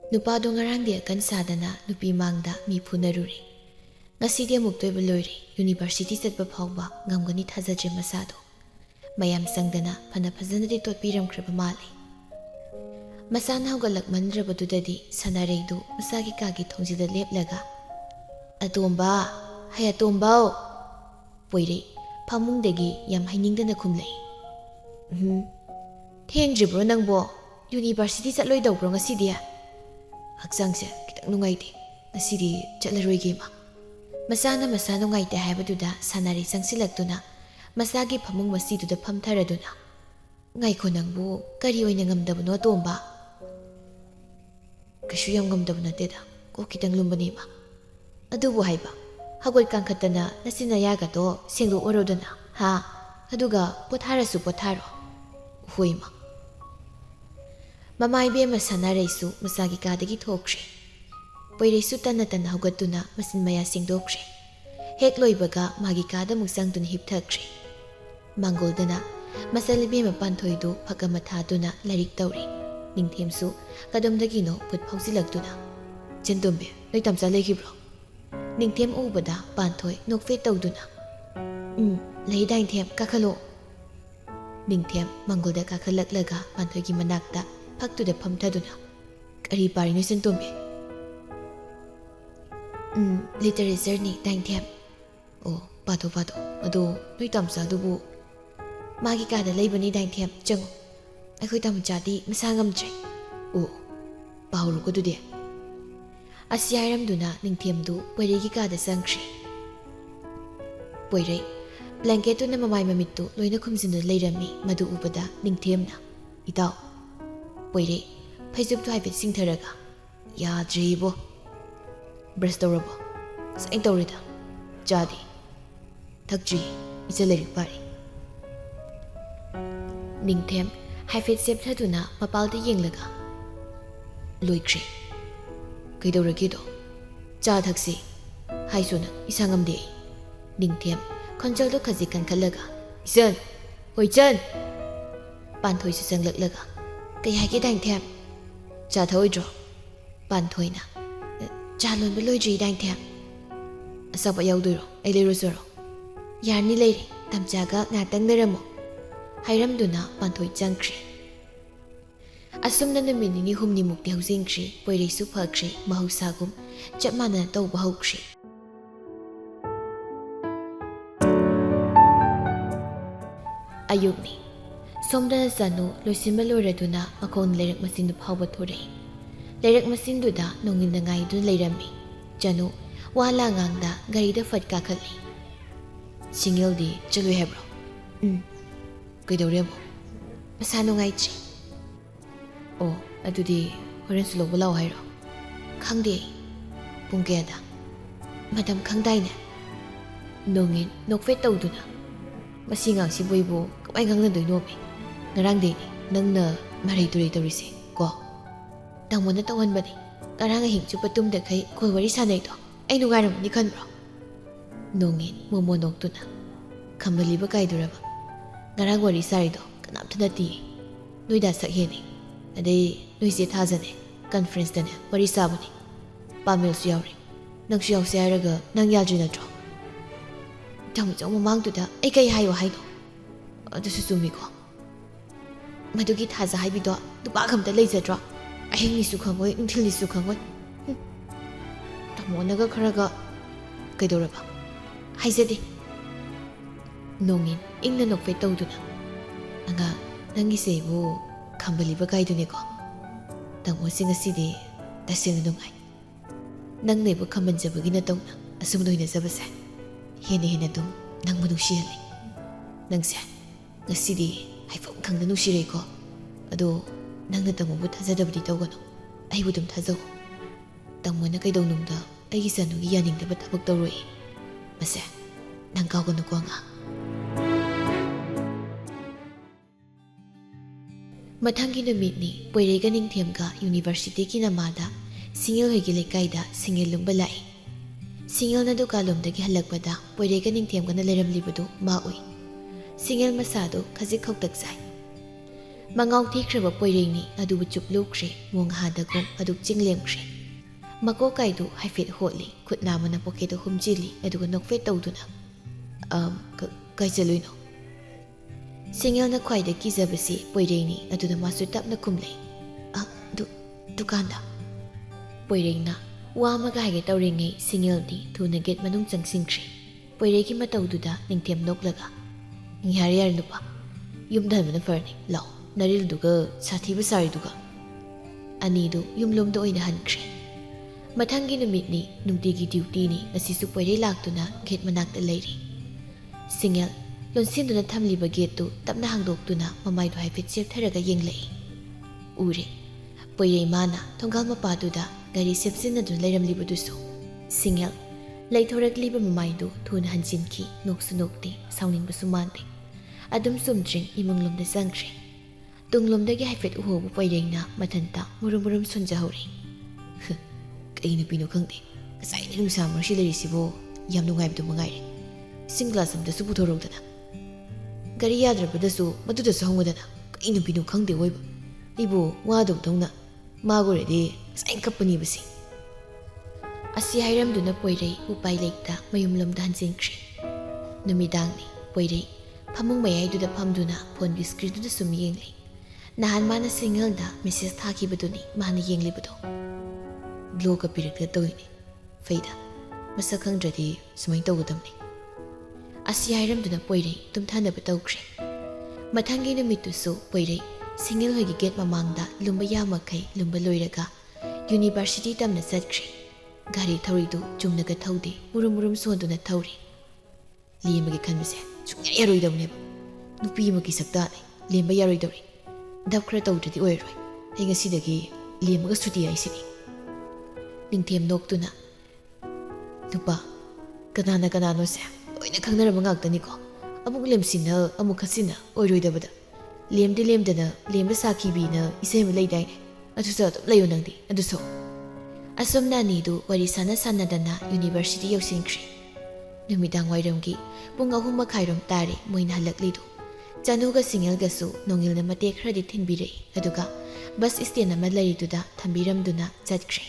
Nupado ngarangdi akan sadana nupi mangda mi phunaruri. Ngasidi amuk toiba loiri university chatpa phawba ngamgani thajadre masado. Mayam sangdana phana phajanadi totpiramkhraba male. Masana haugalakmandrabadudadi sanareidu masagi kagi thongjida leplaga. Atomba, hay atombao. Poire, pamungdagi yam hainingdana khumlai. Thengdribro nangbo, university chatloidawbro ngasidi. Hakchangse kitang nungaite ngasidi chatlaroige ma. Masana nungaite haibaduda sanari sangsilaktuna masagi phamung masiduda phamtharaduna. Ngaiko nangbu kari oina ngamdabano atomba. Kashu yam ngamdabo nateda ko kitang lumbani ma. Adubu haiba hagol kangkhatana nasina yagato sengdu oroduna ha aduga potharasu potharo huima. Mamai bema sanareisu masagi kadagi thokre. Poireisu tana haugatuna masin maya singdokre. Hek loibaga magi kada muksangduna hipthakre. Mangoldana masal bema panthoidu phakamathaduna larik tawri. Ningthemsu kadomdagino put phausilaktuna. Chentombe noi tamsa lekibro. Ningthem ubada panthoi nokfe tawduna. Lei dainthem kakhalo. Ningthem mangolda kakhalaklaga panthoi gi manakta Paktuda pamthaduna. Kari pari no sentombe. Literature ni dainthem. Oh, pato. Ado noi tamsa dubu. Magi kada leibani dainthem chango. Akhoi tamchadi masangamtre. Oh, pahuru ko dude. Asyaramduna ningthemdu poiregi kada sangkri. Poirei blanket na mamai mamittu loina khumjinda leirami madu ubada ningthemna. Itaw Poire, Paisub to Hibit Singtaraga. Ya Dribo Breast Dorabo. Saint Dorida. Jadi. Takji. It's a lyric party. Ningthem, Hifit Septaduna, Mapalti Yinglaga. Luikri. Kidoragido. Jadaxi. Haisuna, Isangam Day. Ningthem, Conjaldo Kazikan Kalaga. Isan. Hoichan. Panthoi Sanglaga. Kay hagi dainthem. Cha thoidro. Panthoina. Cha lonba loidri dainthem. Asaba yauduro. Ay leirosoro. Yarni leiri. Tamchaga ngatang naramo. Hairamduna panthoi changkri. Asumna naminini humni mukti hausingkri. Poireisu phakri. Mahausagum. Chapmana tawba haukri. Ayukni. Somdana Sanu loisimba loiraduna makon leirak masindu phawba thorei. Leirak masinduda nongina ngaidun leirami. Janu wala ngangda garida fat kakali. Singildi chalui hebro. Kaidoremo. Masano ngaitri. Oh, adudi horen sulobo lau hairo. Khangdi pungkeda. Madam khangdaine. Nongin nokfet tawduna. Masingang si boybo kamay ngangna doinobi. Ngarang day nang na maray-turay tawrisi ko. Tangmo na tawan ba ni? Ngarang ahing chupatum da kay kulwari sana ito. Ay nungaram ni kanbro. Nongin mumonok to na. Kamali ba kayo duraba? Ngarang wari sarido kanap to na ti. Noy da sakhin eh. Aday noy siya tazan eh. Conference da na wari sabo ni. Pamil siyaw rin. Nang siyaw siya raga nang yalji na dro. Tangmo chang mamang to da ay kay hayo hayno. Ado susumi ko. Madugi Taza Haibido, the Bagam the laser drop. I hang me Sukangway until the Sukangway. Tamonaga Karaga Gaidoraba. I said it. Nongin, England of Fetoduna. Anga, Nangi Sebo, Kambaliba Gaidunico. Tang was in a city, that's in the Dungai. Nang neighbor commons a beginner dona, as soon as ever said. Henny Henadum, Nang Manushili. Nang said, the city. I found Kang the Nushireko. Ado, Nangatamo would Hazadabdi Dogano. I would Tazo. Tamwanaka Donunda, I is a Nuyaning the Batabok the Ray. Massa, Nankagono Kwanga. Matangi the Midney, Poireganing Tiamga, University Kinamada, Single Hegile Kaida, Single Lumbalai. Single Nadukalum the Galakbada, Poireganing Tiamgana Leram Libudo, Maui. Single Masado, Kazikok Taksai. Mangau thikraba poirengni adubu chuplukre mong hadagom aduk chinglemkre. Mako kaidu haifet hotli khut namana poketo humjili aduga nokfet tawduna. Kai chaluino. Singal na khwaida kizabasi poirengni aduna masu tapna kumlei. Dukanda. Poirengna wamaga haige tawringai singal di thuna get manung changsingkre. Poiregi matawduda ningthem noklaga. Ngyariyar nupa. Yumdan mana farni law. Naril duga sathiba sari duga. Anidu yumlomda oina hankre. Mathangi numitni nungtigi duty ni asisu poire laktuna gate manakta leiri. Singal lonsinduna thamliba gate tu tapna hangdoktuna mamaidu haifet septharaga yenglei. Ure poire mana thongal mapaduda gari sepsinaduna leiramlibadusu. Singal leithorakliba mamaidu thuna hanjinki noksu nokti sauningbasu mande. Adum sumdring imanglomda sangkre. Tunglomdagi haifet uhobu poirengna mathanta murum sunjahori. Kay nupino khangde kasai ni nungsa marsi lerisibo yam nungaibdu mangaire. Singlas amdasu puthorogdana. Gari yadrabadasu madudasu hongudana. Kay nupino khangde oiba. Ibu wadogdongna magoredi kasai kapani basi. Asi hairamduna poirei upai leikta mayumlomda hanjingkre. Numidangni poirei phamung mayaiduda phamduna phone screenduda sum yenglei. Nahan mana single da message thakibaduni mana yenglibado. Glow ka pirakta tawini. Faida. Masa khangdradi sumai tawgadamni. Asi hairamduna poirei tumthanaba tawkre. Mathangi numitusu poirei single hoigi gate mamangda lumba yamakai lumba loiraga university tamna chatkre. Gari thawridu chungnaga thawde murum sonduna thawri. Limagi khanbase sungya yaroidamne. Nupi magi saktane lemba yaroidawri. Dabkra tawdradi oiroi. Ai ngasidagi lemaga suti aisini. Ningthem noktuna. Nupa kanano se oina khangnaraba ngaktaniko. Amuk lemsina amuk khasina oiroidabada. Lemdana lemba sakibina isema leidaine. Atusa layo nangdi aduso. Asomna nidu wari sanadana university yausinkre. Numidang wairamgi pung 3:30 tare moina halaklidu. Chanuga singalgasu nongilna mate khradi thinbirei aduga bus stand ama lariduda thambiramduna chatkre.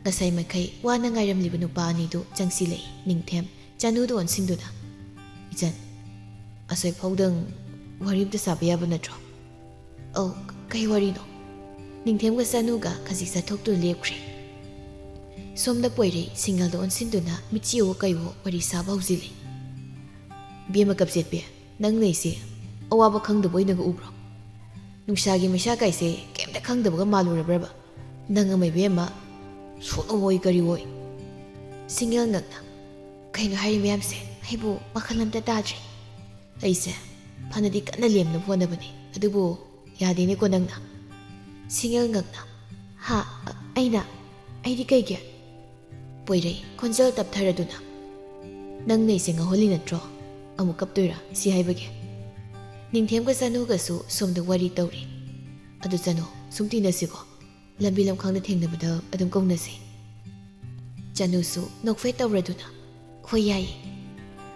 Gasai makai wana ngairamliba nupa anidu changsilei ningthem chanudu onsinduna. Ijan asoi phaudang waribda sabaya banatro. Oh kai warino. Ningthem ga chanuga khaji sathoktu lepkre. Somda poire singaldo onsinduna michiwo kaiwo wari saba huzili. Bema kapset be nang neise awaba khangdabo inaga ubro. Nungsagi maisha kaise kemta khangdabaga malurabraba. Nang amai bema sono oi kari oi. Singal ngakna kaino hari mayamse haibu makhalamta tadre. Aise phanadi kana lemna phonabani adubu yadene ko nangna. Singal ngakna ha aidi kaige poirei khonjal taptharaduna. Nang neise ngaholi natro amuk kaptoira si haibage. Ningthem ka chanuga su somda wari tawri. Adu chano sumti nasiko lambi lamkhangda thengnabada adum kaunase. Chanu su nokfe tawraduna hoyai.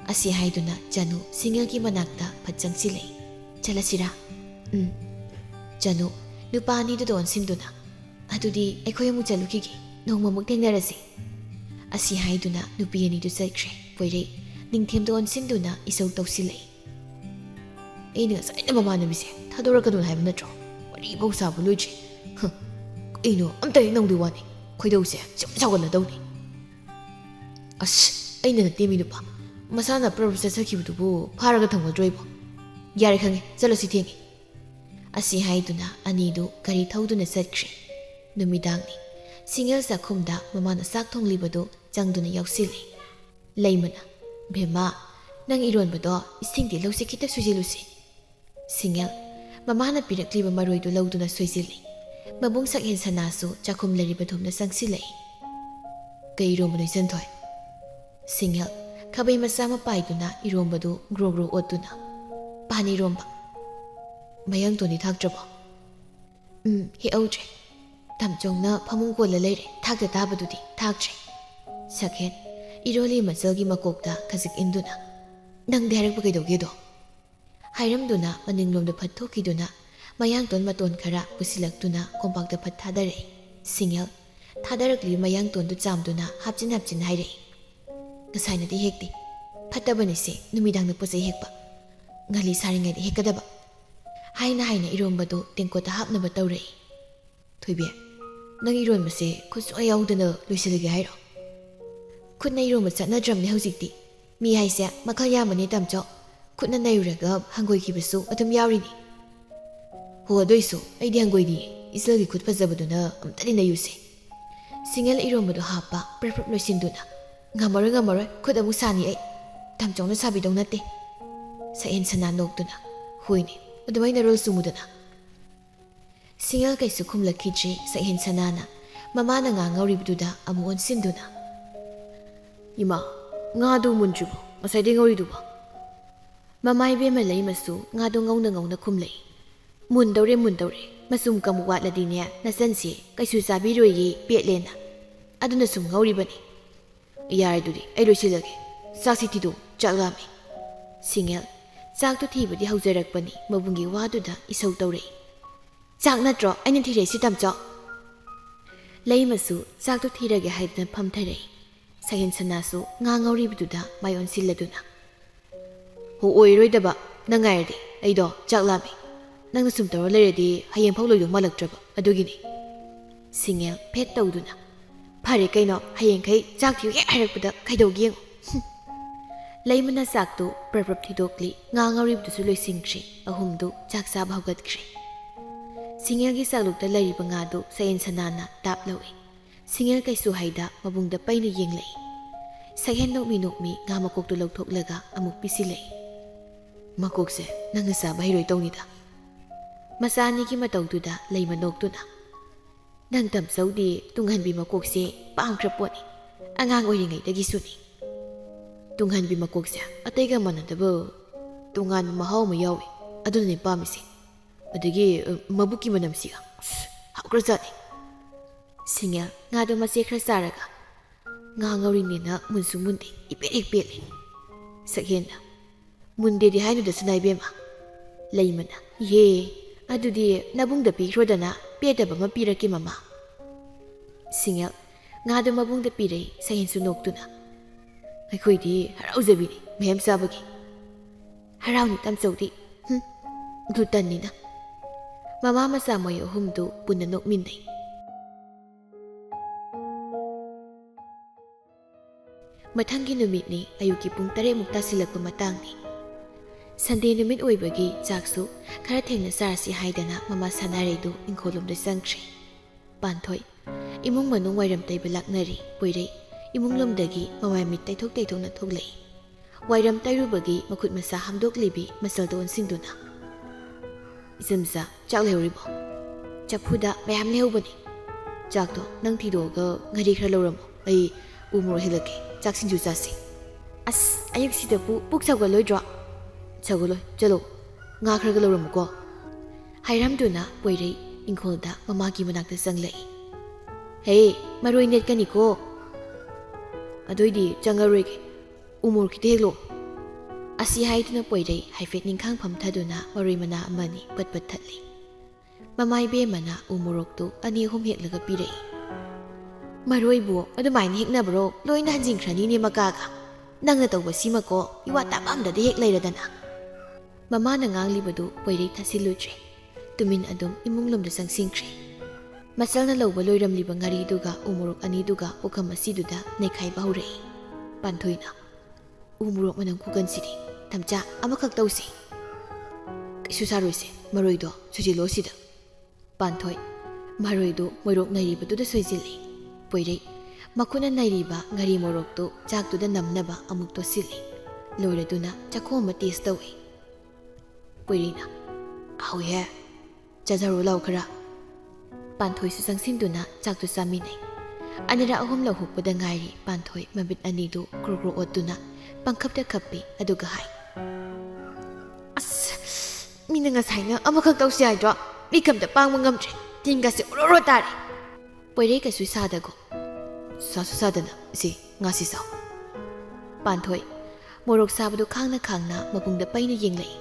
Asi haiduna chanu singal ki manakta phachangsilei. Chalasira. Chanu nupani du don sinduna. Adudi ekhoi mu chalukigi nongma muk thengnarasi. Asi haiduna nupi ani du chaikre poirei ningthem don sinduna isau tawsilei. Aina saina mamanabise thadorakadun haiba natro. Wari bau sabu loichi. Aino amta nongdu wani khoidause cham chawgaladawni. Aina na temi nupa masana professor sakhibudubu pharaga thamgadroibo. Yare khange jalasi thengi. Asi haiduna anidu gari thauduna chatkre. Numidangni singal sakhumda mamana sak thonglibadu changduna yausilei. Leimana Bema nang ironbado isingdi lawse kita sujilusi. Singal mamana pirakliba maroidu lawduna soizili. Mabung sakhen sanasu chakhum laribadhumna sangsilei. Kay iromano isanthoi. Singal khabai masama paiduna irombadu gro otuna. Pani romba. Mayang toni thakdrabo. He autre. Tamchongna phamung kola leire thakda tabadudi thaktre. Sakhen iroli masalgi makokta khazik induna. Nang derek bagay dogedo. Hairamduna maninglomda phathokiduna mayang ton maton khara pusilaktuna kompakta phat thadare single thadarakli mayang ton du chamduna hapchin haire ngasaina di hekti phatabani se numidang na posai hekpa ngali saringai di hekadaba haina iromba do tengkota hapna ba tawre thoibe nang ironba se khutso yaudana loisilage hairo khutna iromba chatna dramne hojikti mi haise makha yamani tamcho khutna nairaga hangoi kibesu adum yawrini ho adoiso aidi hangoi di islagi khut fajabaduna amtari na yuse single iromba do hapa prep loisinduna ngamaro khut amu sani ai tamchong na sabi dong nate sa en sana noktuna huini adumaina rol sumudana single kaisu khumlakhichi sa en sanana mama na nga ngauribduda amu onsinduna ima nga du munjubo masai de ngauri duba mamai be ma lei masu nga do ngauna khumlei mun daure masum kamu watladi ne na sansi kaisu sabi roi yi petlena aduna sum ngauri bani yare dudi ai loisilage saksi tidu chaklami single chak to thibadi haujarakpani mabungi waduda isau tawre chak natro ainin thire sitamcho leimasu chak to thirage haidna phamthare sahin sanasu nga ngauri biduda mayon silladuna ho oiroidaba nangairdi aido chaklami nangna sum tawra leredi hayeng phau loido malaktraba adugini single phet tawduna phare kaino hayeng khai chak thiu ye harakpada khaidogiyeng leimana saktu prap thidokli nga ngaurib du suloi singchi ahumdu chaksa bhaugatkri single gi salukta lariba nga du sain sanana tap lawi single kaisu haida mabungda paina yenglei sahen nokmi nga makok tu lokthok amuk pisilei makok se nanga sa bairoi tawnida masani ki matawduda leima noktuna nang tam saudi tunghanbi makok se pangkraponi angang oiringai dagi suni tunghanbi makokse ataiga manadaba tungan mahau ma yawi adune pamisi adagi mabuki manamsiga hakrajani singa nga do mase khra saraga nga ngauri ni na munsumunde ipele sakhena munde di hainu da sanai bema leimana ye adudi nabungda pikrodana pedaba ma piraki mama singa nga do mabungda pirei sahin sunoktuna ꯑꯩꯈꯣꯏꯗꯤ ꯍꯔꯥꯎꯖꯕꯤꯅꯤ ꯃꯌꯥꯝ ꯆꯥꯕꯒꯤ ꯍꯔꯥꯎꯅꯤ ꯇꯝꯆꯧꯗꯤ ꯒ꯭ꯂꯨꯇꯟꯅꯤꯅ ꯃꯃꯥ ꯃꯆꯥ ꯃꯣꯏ ꯑꯍꯨꯝꯗꯨ ꯄꯨꯟꯅ ꯅꯣꯛꯃꯤꯟꯅꯩ ꯃꯊꯪꯒꯤ ꯅꯨꯃꯤꯠꯅꯤ ꯑꯌꯨꯛꯀꯤ ꯄꯨꯡ 8 ꯇꯥꯁꯤꯜꯂꯛꯄ ꯃꯇꯥꯡꯅꯤ ꯁꯟꯗꯦ ꯅꯨꯃꯤꯠ ꯑꯣꯏꯕꯒꯤ ꯆꯥꯛꯁꯨ ꯈꯔ ꯊꯦꯡꯅ ꯆꯥꯔꯁꯤ ꯍꯥꯏꯗꯅ ꯃꯃꯥ ꯁꯥꯅꯥꯔꯩꯗꯨ ꯏꯪꯈꯣꯜꯂꯣꯝꯗ ꯆꯪꯈ꯭ꯔꯦ ꯄꯥꯟꯊꯣꯏ ꯏꯃꯨꯡ ꯃꯅꯨꯡ ꯋꯥꯏꯔꯝ ꯇꯩꯕ ꯂꯥꯛꯅꯔꯤ ꯄꯣꯏꯔꯩ इमुंगलमदगी ममाय मिट तैथोक थोगलई वायरम तैरुबगी मखुत मसा हमदोकलिबी मसलदो ओनसिंदुना इजमसा चाक लेहरिबो चफुदा मयाम लेहबनी चाकदो नंग थिदोगा ngari खरा लौरमो अई उमरो हिलके चाक सिंजु चासी अस अयुक सिदपु पुक सगलोइद्रो सगलोइ चलो nga खरगा लौरमो को हाइरामदुना पोइरै इंखोलदा ममागी मनाक्ता चंगलई हे मरोइ नेट कनिको अदोइदी चंगरोइगे उमोर खितेलो असी हाइदुना पोइरै हाइफेट निंखांग फमथादुना मरोइ मना अमनी पटपट थतली ममाइ बे मना उमोरक्तु अनि होम हेक्लगा पिरै मरोइबो अदुमाइन हेक्नबरो लोइना हंजिंख्रनी ने मकागा नंगना तौबा Simco Eva तापामददे Keck लैरदना ममाना nganglibadu पोइरै थासिलुद्रे Tumin अदुम इमुंगलमदा संगसिंख्रे मसलना लौबा लोइरमलिबा ngariduga umurok aniduga okam asiduda nekhai bahurei panthoina umurok manam kugansidi tamcha amakhak tausi kisu saroise maroido sujilo sida panthoi maroido moirok nairibaduda soijili poirei makuna nairiba ngari morokto chaktuda namnaba amuk to sili loiraduna chakhoma taste tawi poirina auye chajaro laukhara Panthoi su sangsinduना चाकतु चामिनै अनिरा अहुम लहुपदा ngairi Panthoi mabit anidu krokro otuna pangkhapta khappi aduga hai as mina ngasaina amakhak tausi haidro mikamda pangma ngamtre tinga se ororo tare poire ka su sadago sadana si ngasi saw Panthoi morok sabadu khangna mabungda paina yenglei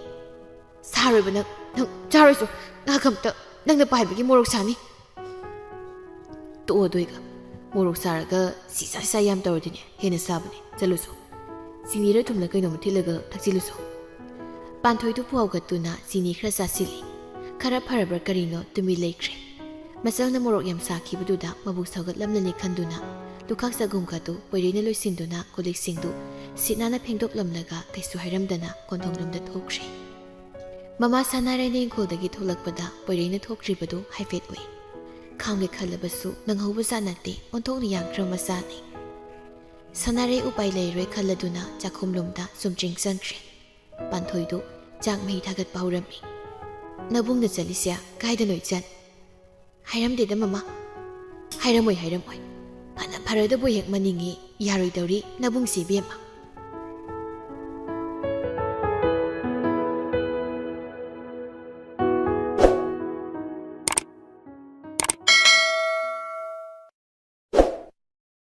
saroi bana ꯅꯪ ꯆꯥꯔꯣꯏꯁꯨ ꯉꯥꯏꯍꯥꯛ ꯅꯪꯅ ꯄꯥꯏꯕꯒꯤ ꯃꯣꯔꯣꯛ ꯁꯥꯅꯤ ꯇꯣꯛꯑꯗꯣꯏꯒ ꯃꯣꯔꯣꯛ ꯁꯥꯔꯒ ꯁꯤꯁꯥ ꯌꯥꯝ ꯇꯧꯔꯗꯤꯅꯦ ꯍꯦꯟꯅ ꯁꯥꯕꯅꯦ ꯆꯠꯂꯨꯁꯨ ꯆꯤꯅꯤꯔ ꯊꯨꯝꯂ ꯀꯩꯅꯣꯝꯃ ꯊꯤꯠꯂꯒ ꯊꯛꯆꯤꯜꯂꯨꯁꯨ ꯄꯥꯟꯊꯣꯏꯗꯨ ꯐꯥꯎꯒꯠꯇꯨꯅ ꯆꯤꯅꯤ ꯈꯔ ꯆꯥꯁꯤꯜꯂꯤ ꯈꯔ ꯐꯔꯕ꯭ꯔꯥ ꯀꯔꯤꯅꯣ ꯇꯨꯃꯤꯟ ꯂꯩꯈ꯭ꯔꯦ ꯃꯆꯜꯅ ꯃꯣꯔꯣꯛ ꯌꯥꯝ ꯁꯥꯈꯤꯕꯗꯨꯗ ꯃꯕꯨꯛ ꯁꯧꯒꯠꯂꯝꯂꯅꯤ ꯈꯟꯗꯨꯅ ꯂꯨꯈꯥꯛ ꯆꯒꯨꯝꯒꯗꯨ ꯄꯣꯏꯔꯩꯅ ꯂꯣꯏꯁꯤꯟꯗꯨꯅ ꯀꯣꯜꯂꯤꯛꯁꯤꯡꯗꯨ ꯁꯤꯠ ꯅꯥꯟꯅ ꯐꯦꯡꯗꯣꯛꯂꯝꯂꯒ ꯀꯩꯁꯨ ꯍꯥꯏꯔꯝꯗꯅ ꯀꯣꯟꯊꯣꯡꯂꯣꯝꯗ ꯊꯣꯛꯈ꯭ꯔꯦ ꯃꯃꯥ ꯁꯥꯅꯥꯔꯩꯅ ꯏꯪꯈꯣꯜꯗꯒꯤ ꯊꯣꯛꯂꯛꯄꯗ ꯄꯣꯏꯔꯩꯅ ꯊꯣꯛꯇ꯭ꯔꯤꯕꯗꯨ ꯍꯥꯏꯐꯦꯠ ꯎꯏ ꯈꯥꯡꯒꯦ ꯈꯜꯂꯕꯁꯨ ꯅꯪꯍꯧꯕꯖꯥꯠ ꯅꯠꯇꯦ ꯑꯣꯟꯊꯣꯛꯅ ꯌꯥꯡꯈ꯭ꯔꯕ ꯃꯆꯥꯅꯤ ꯁꯅꯥꯔꯩ ꯎꯄꯥꯏ ꯂꯩꯔꯣꯏ ꯈꯜꯂꯗꯨꯅ ꯆꯥꯛꯈꯨꯝꯂꯣꯝꯗ ꯆꯨꯝꯗ꯭ꯔꯤꯡ ꯆꯪꯈ꯭ꯔꯦ ꯄꯥꯟꯊꯣꯏꯗꯨ ꯆꯥꯛ ꯃꯍꯤ ꯊꯥꯒꯠꯄ ꯍꯧꯔꯝꯃꯤ ꯅꯕꯨꯡꯅ ꯆꯠꯂꯤꯁꯦ ꯀꯥꯏꯗꯅꯣ ꯏꯆꯟ ꯍꯥꯏꯔꯝꯗꯦꯗ ꯃꯃꯥ ꯍꯥꯏꯔꯝꯃꯣꯏ ꯐꯅ ꯐꯔꯗꯕꯨ ꯍꯦꯛ ꯃꯅꯤꯡꯉꯤ ꯌꯥꯔꯣꯏꯗꯧꯔꯤ ꯅꯕꯨꯡꯁꯤ ꯏꯕꯦꯝꯃ